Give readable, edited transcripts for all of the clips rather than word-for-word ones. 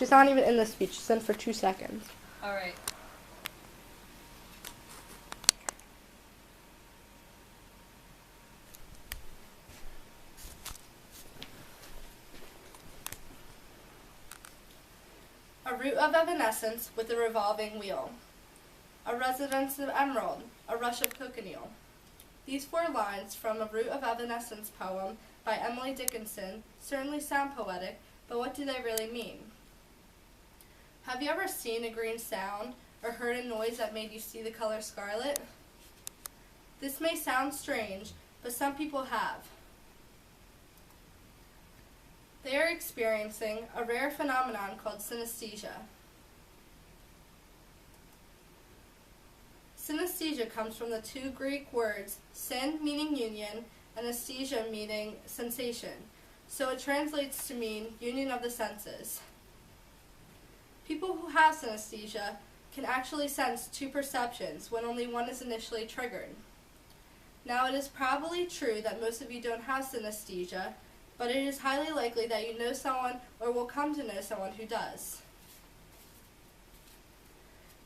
She's not even in the speech. She's in for 2 seconds. All right. A root of evanescence with a revolving wheel. A residence of emerald, a rush of cochineal. These 4 lines from A Root of Evanescence poem by Emily Dickinson certainly sound poetic, but what do they really mean? Have you ever seen a green sound or heard a noise that made you see the color scarlet? This may sound strange, but some people have. They are experiencing a rare phenomenon called synesthesia. Synesthesia comes from the 2 Greek words, syn meaning union and aesthesia meaning sensation, so it translates to mean union of the senses. People who have synesthesia can actually sense 2 perceptions when only one is initially triggered. Now, it is probably true that most of you don't have synesthesia, but it is highly likely that you know someone or will come to know someone who does.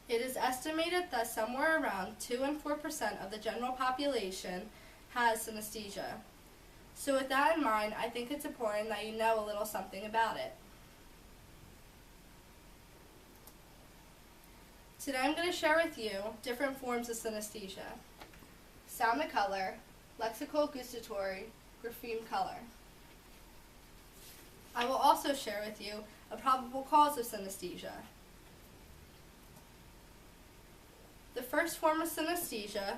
It is estimated that somewhere around 2 and 4% of the general population has synesthesia. So with that in mind, I think it's important that you know a little something about it. Today I'm going to share with you different forms of synesthesia. Sound to color, lexical gustatory, grapheme color. I will also share with you a probable cause of synesthesia. The first form of synesthesia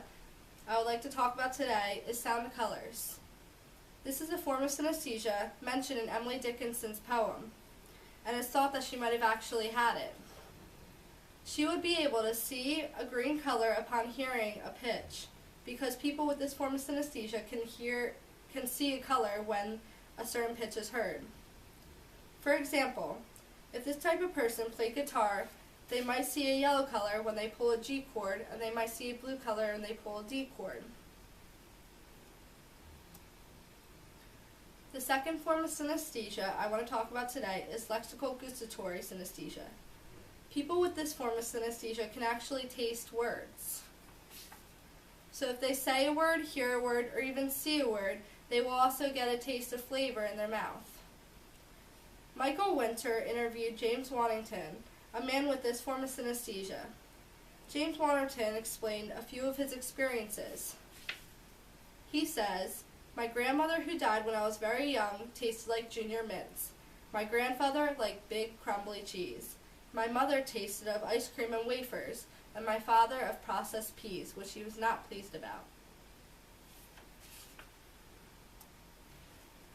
I would like to talk about today is sound to colors. This is a form of synesthesia mentioned in Emily Dickinson's poem, and it's thought that she might have actually had it. She would be able to see a green color upon hearing a pitch, because people with this form of synesthesia can see a color when a certain pitch is heard. For example, if this type of person played guitar, they might see a yellow color when they pull a G chord, and they might see a blue color when they pull a D chord. The second form of synesthesia I want to talk about today is lexical gustatory synesthesia. People with this form of synesthesia can actually taste words. So if they say a word, hear a word, or even see a word, they will also get a taste of flavor in their mouth. Michael Winter interviewed James Waddington, a man with this form of synesthesia. James Waddington explained a few of his experiences. He says, "My grandmother, who died when I was very young, tasted like junior mints. My grandfather liked big, crumbly cheese. My mother tasted of ice cream and wafers, and my father of processed peas, which he was not pleased about."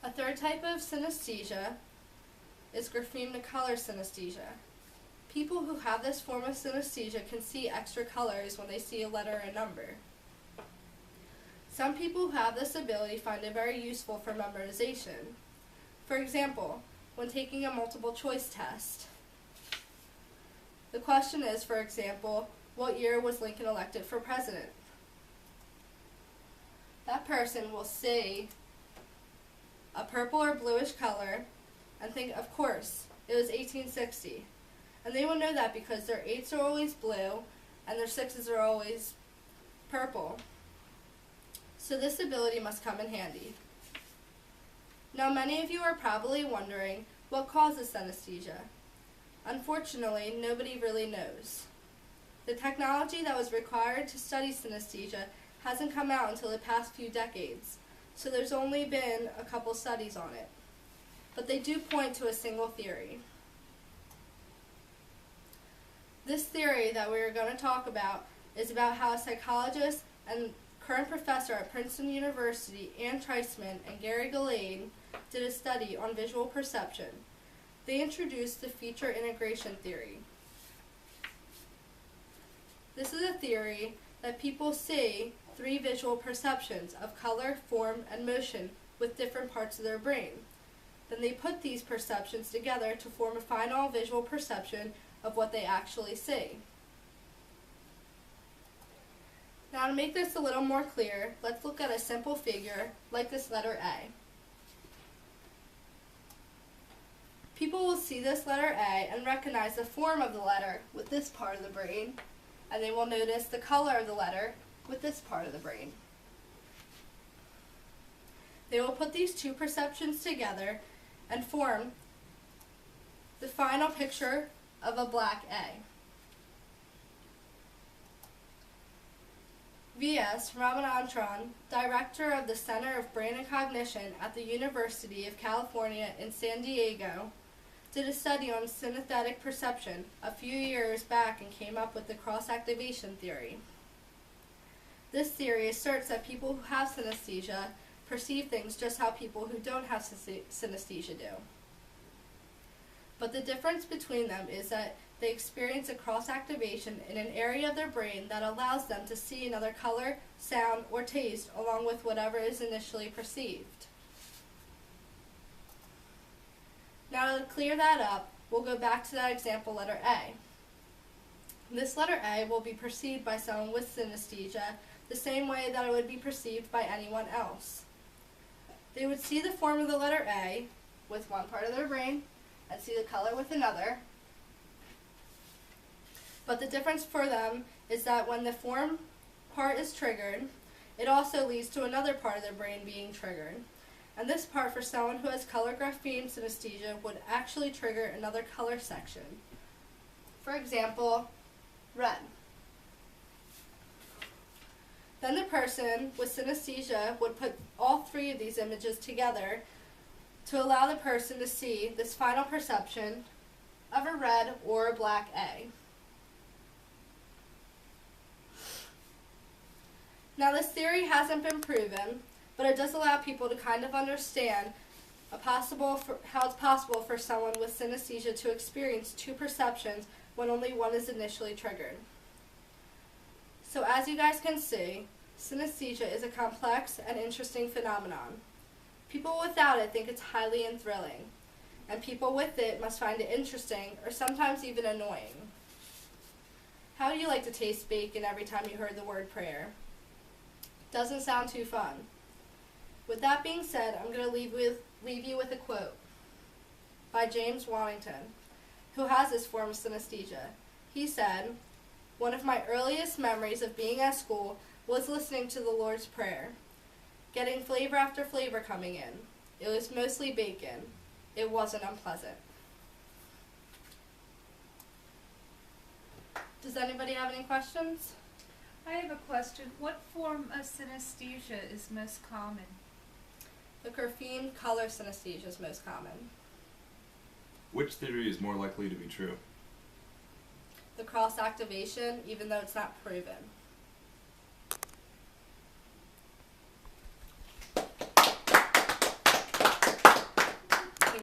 A third type of synesthesia is grapheme to color synesthesia. People who have this form of synesthesia can see extra colors when they see a letter or a number. Some people who have this ability find it very useful for memorization. For example, when taking a multiple choice test. The question is, for example, what year was Lincoln elected for president? That person will see a purple or bluish color and think, of course, it was 1860. And they will know that because their 8s are always blue and their 6s are always purple. So this ability must come in handy. Now, many of you are probably wondering what causes synesthesia. Unfortunately, nobody really knows. The technology that was required to study synesthesia hasn't come out until the past few decades, so there's only been a couple studies on it. But they do point to a single theory. This theory that we are going to talk about is about how a psychologist and current professor at Princeton University, Ann Treisman and Gary Gillane, did a study on visual perception. They introduced the feature integration theory. This is a theory that people see 3 visual perceptions of color, form, and motion with different parts of their brain. Then they put these perceptions together to form a final visual perception of what they actually see. Now, to make this a little more clear, let's look at a simple figure like this letter A. People will see this letter A and recognize the form of the letter with this part of the brain, and they will notice the color of the letter with this part of the brain. They will put these two perceptions together and form the final picture of a black A. V.S. Ramanathan, director of the Center of Brain and Cognition at the University of California in San Diego, did a study on synesthetic perception a few years back and came up with the cross-activation theory. This theory asserts that people who have synesthesia perceive things just how people who don't have synesthesia do. But the difference between them is that they experience a cross-activation in an area of their brain that allows them to see another color, sound, or taste along with whatever is initially perceived. Now to clear that up, we'll go back to that example letter A. This letter A will be perceived by someone with synesthesia the same way that it would be perceived by anyone else. They would see the form of the letter A with one part of their brain and see the color with another. But the difference for them is that when the form part is triggered, it also leads to another part of their brain being triggered. And this part for someone who has color grapheme synesthesia would actually trigger another color section. For example, red. Then the person with synesthesia would put all three of these images together to allow the person to see this final perception of a red or a black A. Now this theory hasn't been proven, but it does allow people to kind of understand how it's possible for someone with synesthesia to experience two perceptions when only one is initially triggered. So as you guys can see, synesthesia is a complex and interesting phenomenon. People without it think it's highly thrilling, and people with it must find it interesting or sometimes even annoying. How do you like to taste bacon every time you heard the word prayer? Doesn't sound too fun. With that being said, I'm going to leave you with a quote by James Waddington, who has this form of synesthesia. He said, "One of my earliest memories of being at school was listening to the Lord's Prayer, getting flavor after flavor coming in. It was mostly bacon. It wasn't unpleasant." Does anybody have any questions? I have a question. What form of synesthesia is most common? The grapheme color synesthesia is most common. Which theory is more likely to be true? The cross-activation, even though it's not proven.